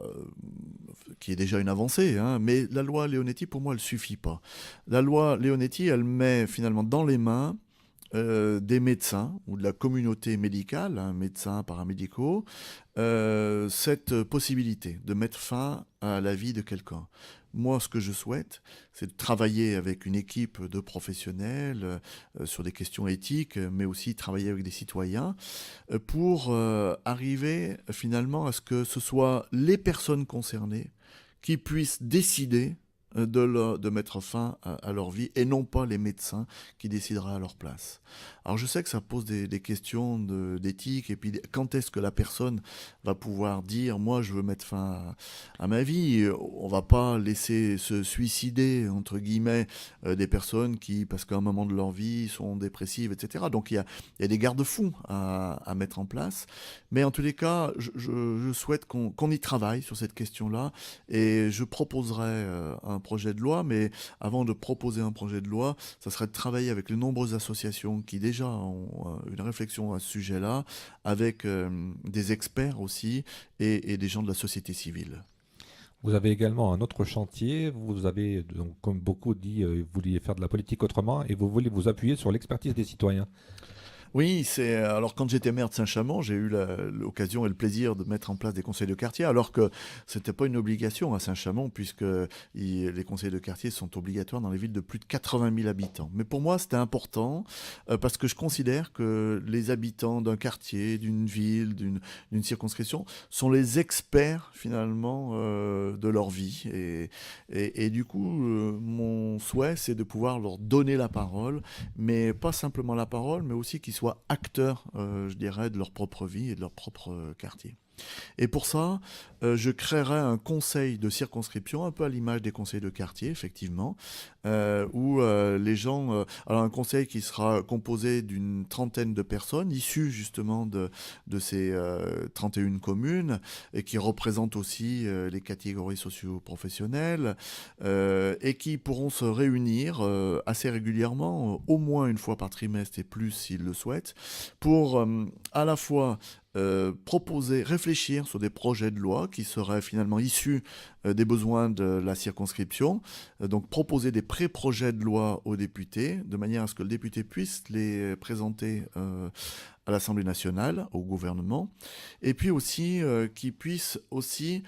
une avancée, hein, mais la loi Leonetti, pour moi, elle suffit pas. La loi Leonetti, elle met finalement dans les mains des médecins ou de la communauté médicale, hein, médecins, paramédicaux, cette possibilité de mettre fin à la vie de quelqu'un. Moi, ce que je souhaite, c'est de travailler avec une équipe de professionnels sur des questions éthiques, mais aussi travailler avec des citoyens pour arriver finalement à ce que ce soit les personnes concernées qui puissent décider de mettre fin à leur vie et non pas les médecins qui décideraient à leur place. Alors je sais que ça pose des questions d'éthique et puis quand est-ce que la personne va pouvoir dire moi je veux mettre fin à ma vie. On va pas laisser se suicider entre guillemets des personnes qui parce qu'à un moment de leur vie sont dépressives, etc. Donc il y a des garde-fous à mettre en place, mais en tous les cas je souhaite qu'on y travaille sur cette question-là et je proposerai un projet de loi, mais avant de proposer un projet de loi, ça serait de travailler avec les nombreuses associations qui déjà ont une réflexion à ce sujet-là, avec des experts aussi et des gens de la société civile. Vous avez également un autre chantier. Vous avez, donc, comme beaucoup dit, vous vouliez faire de la politique autrement et vous voulez vous appuyer sur l'expertise des citoyens. Oui, alors quand j'étais maire de Saint-Chamond, j'ai eu l'occasion et le plaisir de mettre en place des conseils de quartier, alors que c'était pas une obligation à Saint-Chamond, puisque les conseils de quartier sont obligatoires dans les villes de plus de 80 000 habitants. Mais pour moi, c'était important parce que je considère que les habitants d'un quartier, d'une ville, d'une circonscription sont les experts finalement de leur vie. Et du coup, mon souhait, c'est de pouvoir leur donner la parole, mais pas simplement la parole, mais aussi qu'ils soient acteurs, je dirais, de leur propre vie et de leur propre quartier. Et pour ça, je créerai un conseil de circonscription, un peu à l'image des conseils de quartier, effectivement, où les gens... alors un conseil qui sera composé d'une trentaine de personnes, issues justement de ces 31 communes, et qui représentent aussi les catégories socio-professionnelles, et qui pourront se réunir assez régulièrement, au moins une fois par trimestre et plus s'ils le souhaitent, pour à la fois proposer, réfléchir sur des projets de loi qui seraient finalement issus des besoins de la circonscription, donc proposer des pré-projets de loi aux députés, de manière à ce que le député puisse les présenter à l'Assemblée nationale, au gouvernement, et puis aussi qui puisse aussi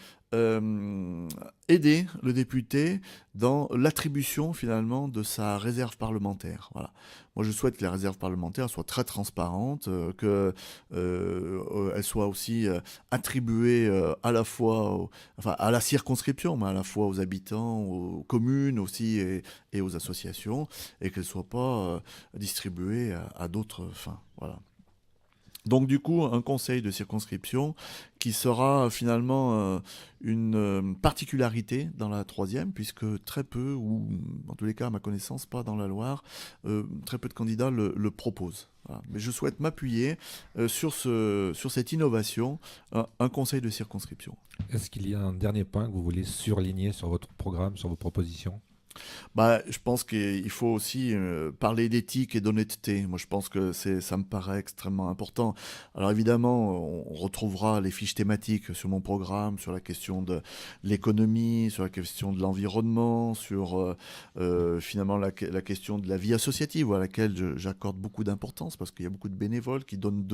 aider le député dans l'attribution finalement de sa réserve parlementaire. Voilà. Moi, je souhaite que la réserve parlementaire soit très transparente, qu'elle soit aussi attribuée à la fois à la circonscription, mais à la fois aux habitants, aux communes aussi et aux associations, et qu'elle ne soit pas distribuée à d'autres fins. Voilà. Donc du coup, un conseil de circonscription qui sera finalement une particularité dans la troisième, puisque très peu, ou en tous les cas à ma connaissance, pas dans la Loire, très peu de candidats le proposent. Voilà. Mais je souhaite m'appuyer sur cette innovation, un conseil de circonscription. Est-ce qu'il y a un dernier point que vous voulez surligner sur votre programme, sur vos propositions ? Je pense qu'il faut aussi parler d'éthique et d'honnêteté. Moi, je pense que ça me paraît extrêmement important. Alors évidemment, on retrouvera les fiches thématiques sur mon programme, sur la question de l'économie, sur la question de l'environnement, sur finalement la question de la vie associative, à laquelle j'accorde beaucoup d'importance, parce qu'il y a beaucoup de bénévoles qui donnent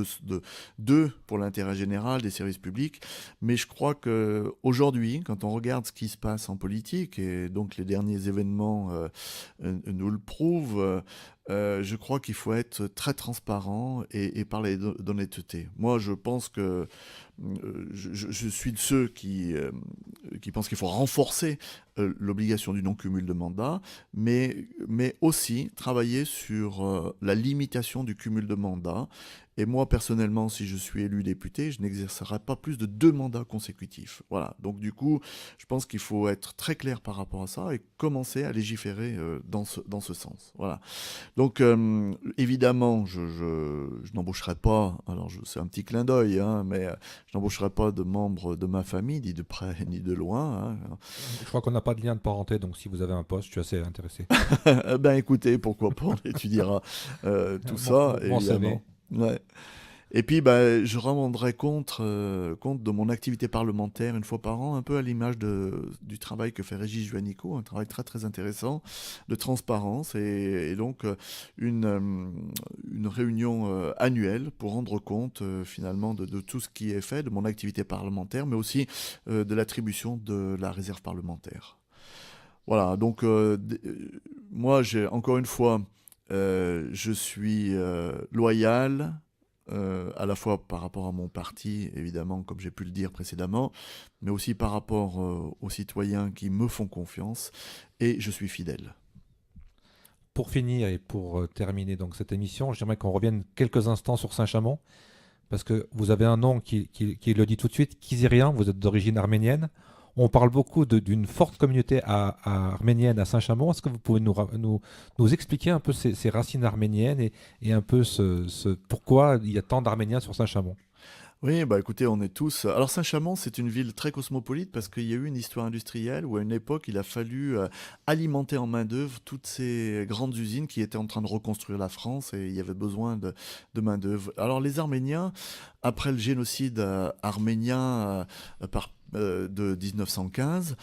d'eux pour l'intérêt général, des services publics. Mais je crois qu'aujourd'hui, quand on regarde ce qui se passe en politique, et donc les derniers événements nous le prouvent, je crois qu'il faut être très transparent et parler d'honnêteté. Moi, je pense que je suis de ceux qui pensent qu'il faut renforcer l'obligation du non-cumul de mandat, mais aussi travailler sur la limitation du cumul de mandat. Et moi, personnellement, si je suis élu député, je n'exercerai pas plus de 2 mandats consécutifs. Voilà. Donc, du coup, je pense qu'il faut être très clair par rapport à ça et commencer à légiférer dans ce sens. Voilà. Donc, évidemment, je n'embaucherai pas, alors c'est un petit clin d'œil, hein, mais je n'embaucherai pas de membres de ma famille, ni de près ni de loin. Hein. Je crois qu'on n'a pas de lien de parenté, donc si vous avez un poste, je suis assez intéressé. Ben écoutez, pourquoi pas, on étudiera tout ça, Bon évidemment. Ouais. Et puis, je rendrai compte de mon activité parlementaire une fois par an, un peu à l'image du travail que fait Régis Juanico, un travail très très intéressant de transparence et donc une réunion annuelle pour rendre compte finalement de tout ce qui est fait, de mon activité parlementaire, mais aussi de l'attribution de la réserve parlementaire. Voilà, donc moi, encore une fois, je suis loyal, à la fois par rapport à mon parti, évidemment, comme j'ai pu le dire précédemment, mais aussi par rapport aux citoyens qui me font confiance, et je suis fidèle. Pour finir et pour terminer donc cette émission, j'aimerais qu'on revienne quelques instants sur Saint-Chamond, parce que vous avez un nom qui le dit tout de suite, Kizirien, vous êtes d'origine arménienne. On parle beaucoup d'une forte communauté arménienne à Saint-Chamond. Est-ce que vous pouvez nous expliquer un peu ces racines arméniennes et un peu pourquoi il y a tant d'Arméniens sur Saint-Chamond? Oui, écoutez, on est tous. Alors Saint-Chamond, c'est une ville très cosmopolite parce qu'il y a eu une histoire industrielle où à une époque, il a fallu alimenter en main-d'œuvre toutes ces grandes usines qui étaient en train de reconstruire la France et il y avait besoin de main-d'œuvre. Alors les Arméniens, après le génocide arménien de 1915,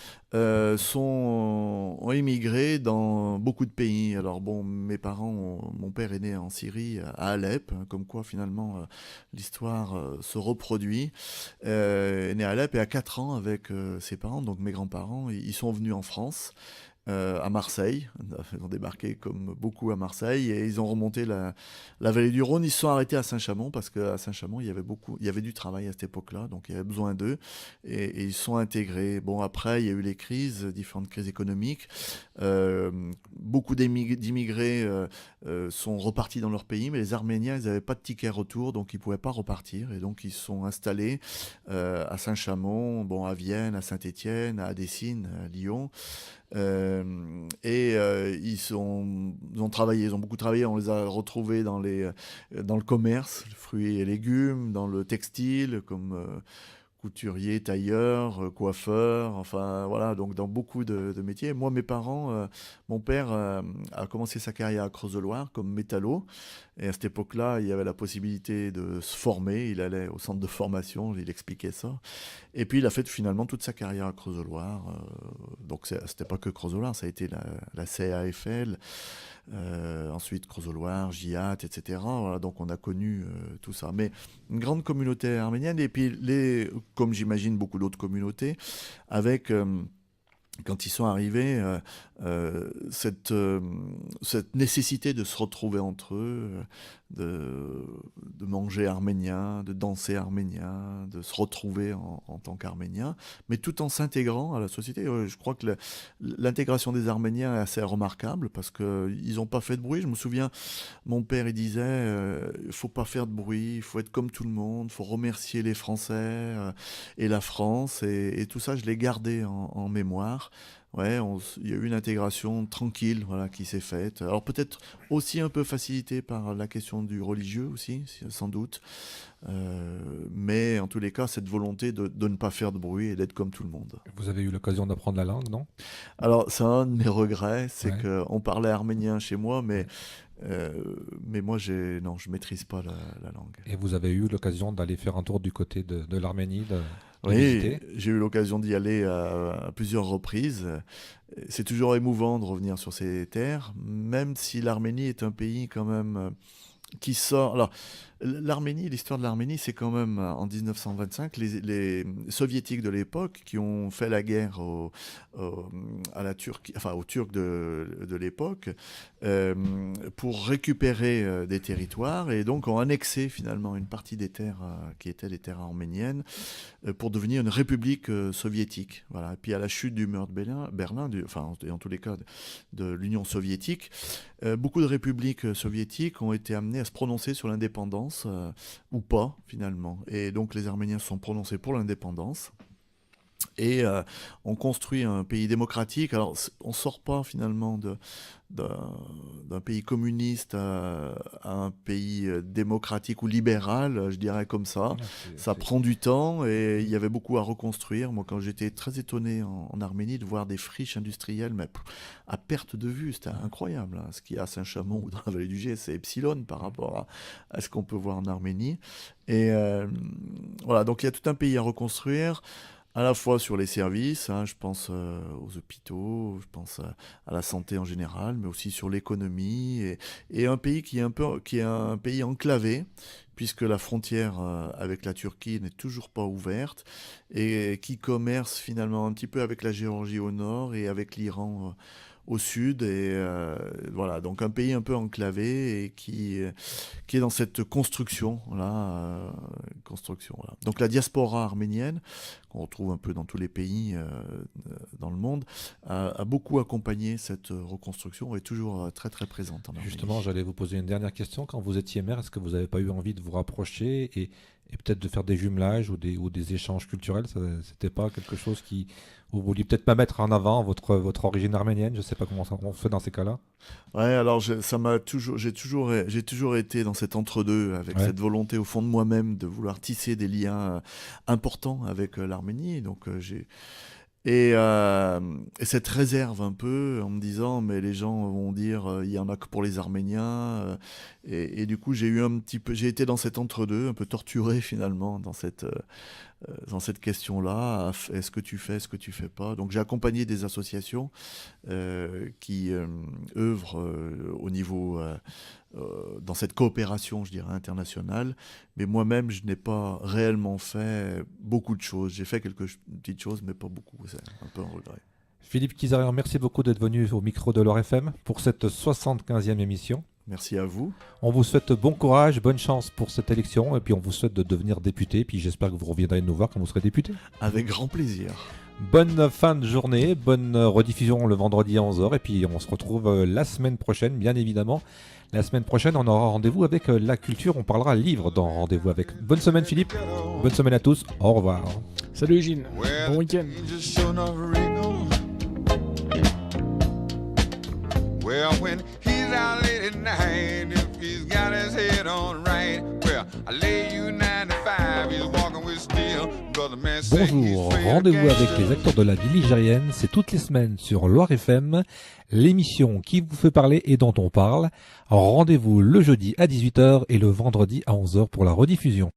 ont émigré dans beaucoup de pays. Alors bon, mon père est né en Syrie, à Alep, hein, comme quoi finalement l'histoire se reproduit. Est né à Alep et à 4 ans avec ses parents, donc mes grands-parents, ils sont venus en France. À Marseille, ils ont débarqué comme beaucoup à Marseille et ils ont remonté la vallée du Rhône. Ils se sont arrêtés à Saint-Chamond parce qu'à Saint-Chamond il y avait du travail à cette époque-là, donc il y avait besoin d'eux et ils sont intégrés. Bon, après il y a eu les crises, différentes crises économiques. Beaucoup d'immigrés sont repartis dans leur pays, mais les Arméniens ils n'avaient pas de ticket retour, donc ils ne pouvaient pas repartir et donc ils se sont installés à Saint-Chamond, à Vienne, à Saint-Étienne, à Adessine, à Lyon. Ils ont travaillé, ils ont beaucoup travaillé. On les a retrouvés dans le commerce, fruits et légumes, dans le textile, comme couturier, tailleur, coiffeur, enfin voilà, donc dans beaucoup de métiers. Moi, mes parents, mon père a commencé sa carrière à Creuse-Loire comme métallo. Et à cette époque-là, il y avait la possibilité de se former. Il allait au centre de formation, il expliquait ça. Et puis, il a fait finalement toute sa carrière à Creuse-Loire. Donc, c'était pas que Creuse-Loire, ça a été la CAFL. Ensuite Creuse-Loire, Giat, etc. Voilà, donc on a connu tout ça. Mais une grande communauté arménienne, et puis comme j'imagine beaucoup d'autres communautés, avec quand ils sont arrivés, cette nécessité de se retrouver entre eux, de manger arménien, de danser arménien, de se retrouver en tant qu'arménien, mais tout en s'intégrant à la société. Je crois que l'intégration des Arméniens est assez remarquable parce qu'ils n'ont pas fait de bruit. Je me souviens, mon père il disait il ne faut pas faire de bruit, il faut être comme tout le monde, il faut remercier les Français et la France, et tout ça je l'ai gardé en mémoire. Ouais, il y a eu une intégration tranquille, voilà, qui s'est faite. Alors peut-être aussi un peu facilitée par la question du religieux aussi, sans doute. Mais en tous les cas, cette volonté de ne pas faire de bruit et d'être comme tout le monde. Vous avez eu l'occasion d'apprendre la langue, non? Alors c'est un de mes regrets, c'est qu'on parlait arménien chez moi, mais moi je maîtrise pas la langue. Et vous avez eu l'occasion d'aller faire un tour du côté de l'Arménie, de oui, visiter? j'ai eu l'occasion d'y aller à plusieurs reprises. C'est toujours émouvant de revenir sur ces terres, même si l'Arménie est un pays quand même qui sort. Alors, l'Arménie, l'histoire de l'Arménie, c'est quand même en 1925 les soviétiques de l'époque qui ont fait la guerre à la Turquie, enfin aux Turcs de l'époque, pour récupérer des territoires et donc ont annexé finalement une partie des terres qui étaient les terres arméniennes pour devenir une république soviétique. Voilà. Et puis à la chute du mur de Berlin, enfin en tous les cas de l'Union soviétique, beaucoup de républiques soviétiques ont été amenées à se prononcer sur l'indépendance ou pas finalement. Et donc les Arméniens se sont prononcés pour l'indépendance. Et on construit un pays démocratique. Alors, on ne sort pas finalement d'un pays communiste à un pays démocratique ou libéral, je dirais comme ça. Ça prend du temps et il y avait beaucoup à reconstruire. Moi, quand j'étais très étonné en Arménie de voir des friches industrielles, mais à perte de vue, c'était incroyable. Hein. Ce qu'il y a à Saint-Chamond ou dans la vallée du Gier, c'est epsilon par rapport à ce qu'on peut voir en Arménie. Et voilà, donc il y a tout un pays à reconstruire. À la fois sur les services, hein, je pense aux hôpitaux, je pense à la santé en général, mais aussi sur l'économie et un pays qui est un pays enclavé, puisque la frontière avec la Turquie n'est toujours pas ouverte et qui commerce finalement un petit peu avec la Géorgie au nord et avec l'Iran au sud, et voilà, donc un pays un peu enclavé et qui est dans cette construction là, voilà. Donc la diaspora arménienne qu'on retrouve un peu dans tous les pays dans le monde a beaucoup accompagné cette reconstruction et est toujours très très présente en Arménie. Justement, j'allais vous poser une dernière question. Quand vous étiez maire, est-ce que vous n'avez pas eu envie de vous rapprocher et peut-être de faire des jumelages ou des échanges culturels? C'était pas quelque chose qui... Vous vouliez peut-être pas mettre en avant votre origine arménienne? Je ne sais pas comment on fait dans ces cas-là. Ouais, alors j'ai toujours été dans cet entre-deux, avec cette volonté au fond de moi-même de vouloir tisser des liens importants avec l'Arménie. Donc et cette réserve un peu en me disant mais les gens vont dire il y en a que pour les Arméniens et du coup j'ai été dans cet entre-deux, un peu torturé finalement dans cette question-là. Est-ce que tu fais, est-ce que tu fais pas? Donc j'ai accompagné des associations qui œuvrent au niveau dans cette coopération, je dirais, internationale. Mais moi-même, je n'ai pas réellement fait beaucoup de choses. J'ai fait quelques petites choses, mais pas beaucoup. C'est un peu un regret. Philippe Kizarian, merci beaucoup d'être venu au micro de Loire FM pour cette 75e émission. Merci à vous. On vous souhaite bon courage, bonne chance pour cette élection et puis on vous souhaite de devenir député. Puis j'espère que vous reviendrez nous voir quand vous serez député. Avec grand plaisir. Bonne fin de journée, bonne rediffusion le vendredi à 11h et puis on se retrouve la semaine prochaine, bien évidemment. La semaine prochaine, on aura rendez-vous avec la culture, on parlera livre dans Rendez-vous avec. Bonne semaine Philippe, bonne semaine à tous, au revoir. Salut Eugene, bon week-end. Well, when he's out late at night, if he's got his head on right, well, I lay you 9 to 5, he's walking with steel, brother man. Bonjour, rendez-vous avec les acteurs de la vie ligérienne, c'est toutes les semaines sur Loire FM, l'émission qui vous fait parler et dont on parle. Rendez-vous le jeudi à 18h et le vendredi à 11h pour la rediffusion.